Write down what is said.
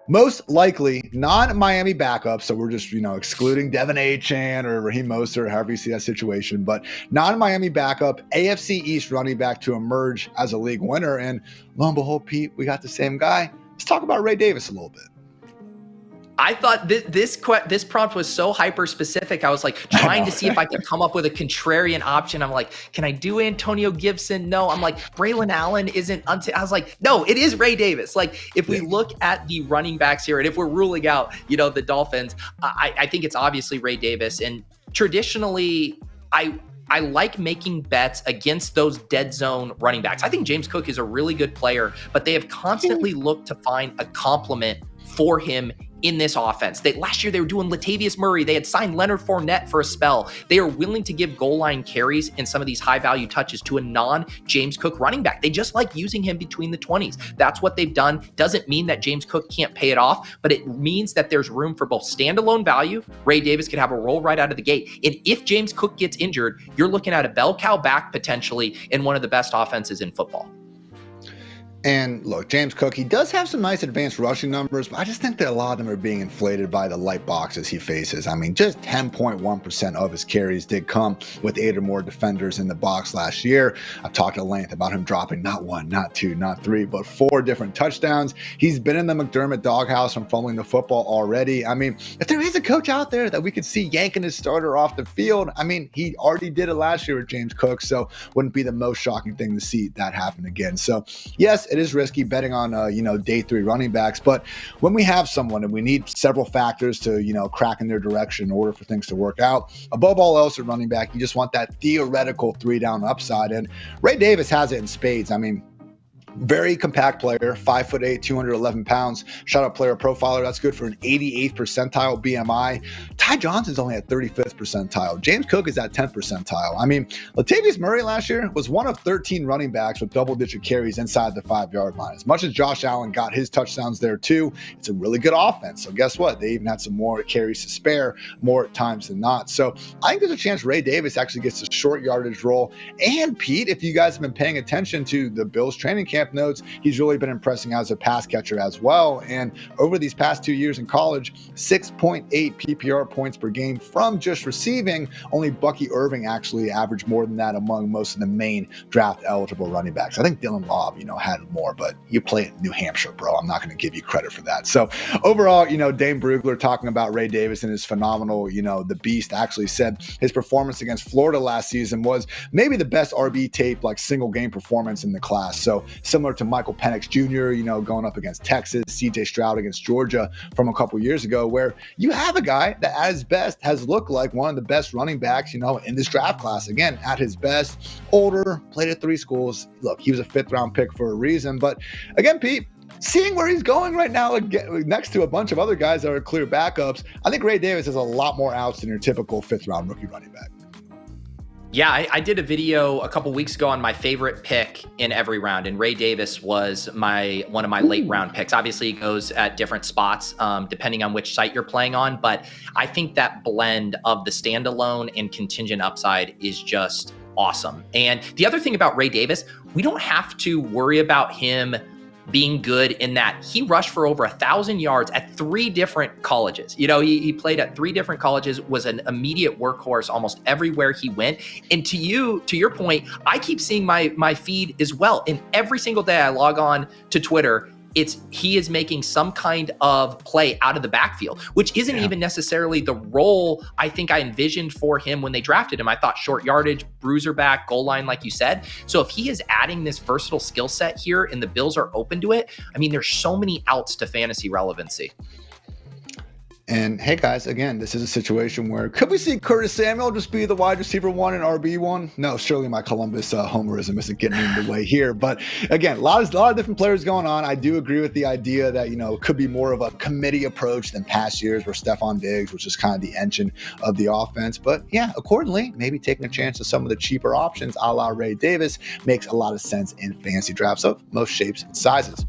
Most likely non-Miami backup, so we're just, excluding Devin Achane or Raheem Mostert, however you see that situation, but non-Miami backup, AFC East running back to emerge as a league winner. And lo and behold, Pete, we got the same guy. Let's talk about Ray Davis a little bit. I thought this prompt was so hyper specific. I was like trying to see if I could come up with a contrarian option. I'm like, can I do Antonio Gibson? No. I'm like, Braylon Allen isn't. I was like, no, it is Ray Davis. Like, if we look at the running backs here, and if we're ruling out, the Dolphins, I think it's obviously Ray Davis. And traditionally, I like making bets against those dead zone running backs. I think James Cook is a really good player, but they have constantly looked to find a complement for him in this offense. Last year they were doing Latavius Murray. They had signed Leonard Fournette for a spell. They are willing to give goal line carries and some of these high value touches to a non-James Cook running back. They just like using him between the 20s. That's what they've done. Doesn't mean that James Cook can't pay it off, but it means that there's room for both standalone value. Ray Davis could have a role right out of the gate. And if James Cook gets injured, you're looking at a bell cow back potentially in one of the best offenses in football. And look, James Cook, he does have some nice advanced rushing numbers, but I just think that a lot of them are being inflated by the light boxes he faces. I mean, just 10.1% of his carries did come with 8 or more defenders in the box last year. I've talked at length about him dropping not 1, not 2, not 3, but 4 different touchdowns. He's been in the McDermott doghouse from fumbling the football already. I mean, if there is a coach out there that we could see yanking his starter off the field, I mean, he already did it last year with James Cook, so wouldn't be the most shocking thing to see that happen again. So, yes, it is risky betting on, day 3 running backs. But when we have someone and we need several factors to, crack in their direction in order for things to work out, above all else at running back, you just want that theoretical 3-down upside. And Ray Davis has it in spades. I mean, very compact player, 5'8", 211 pounds, shot up player profiler. That's good for an 88th percentile BMI. Ty Johnson's only at 35th percentile. James Cook is at 10th percentile. I mean, Latavius Murray last year was one of 13 running backs with double-digit carries inside the 5-yard line. As much as Josh Allen got his touchdowns there too, it's a really good offense. So guess what? They even had some more carries to spare, more times than not. So I think there's a chance Ray Davis actually gets a short yardage role. And Pete, if you guys have been paying attention to the Bills training camp notes, he's really been impressing as a pass catcher as well. And over these past 2 years in college, 6.8 PPR points per game from just receiving. Only Bucky Irving actually averaged more than that among most of the main draft eligible running backs. I think Dylan Lobb, had more, but you play at New Hampshire, bro. I'm not going to give you credit for that. So overall, Dane Brugler talking about Ray Davis and his phenomenal, the beast, actually said his performance against Florida last season was maybe the best RB tape, like single game performance in the class. So similar to Michael Penix Jr., going up against Texas, CJ Stroud against Georgia from a couple years ago, where you have a guy that at his best has looked like one of the best running backs, in this draft class. Again, at his best, older, played at 3 schools. Look, he was a 5th round pick for a reason. But again, Pete, seeing where he's going right now, next to a bunch of other guys that are clear backups, I think Ray Davis has a lot more outs than your typical 5th round rookie running back. Yeah, I did a video a couple weeks ago on my favorite pick in every round, and Ray Davis was one of my late round picks. Obviously, it goes at different spots depending on which site you're playing on, but I think that blend of the standalone and contingent upside is just awesome. And the other thing about Ray Davis, we don't have to worry about him being good in that he rushed for over 1,000 yards at 3 different colleges. He played at 3 different colleges, was an immediate workhorse almost everywhere he went. And to your point, I keep seeing my feed as well. And every single day I log on to Twitter, he is making some kind of play out of the backfield, which isn't even necessarily the role I think I envisioned for him when they drafted him. I thought short yardage, bruiser back, goal line, like you said. So if he is adding this versatile skill set here and the Bills are open to it, I mean, there's so many outs to fantasy relevancy. And hey guys, again, this is a situation where could we see Curtis Samuel just be the wide receiver 1 and RB 1? No, surely my Columbus homerism isn't getting in the way here. But again, a lot of different players going on. I do agree with the idea that, it could be more of a committee approach than past years where Stephon Diggs was just kind of the engine of the offense. But yeah, accordingly, maybe taking a chance of some of the cheaper options a la Ray Davis makes a lot of sense in fantasy drafts of most shapes and sizes.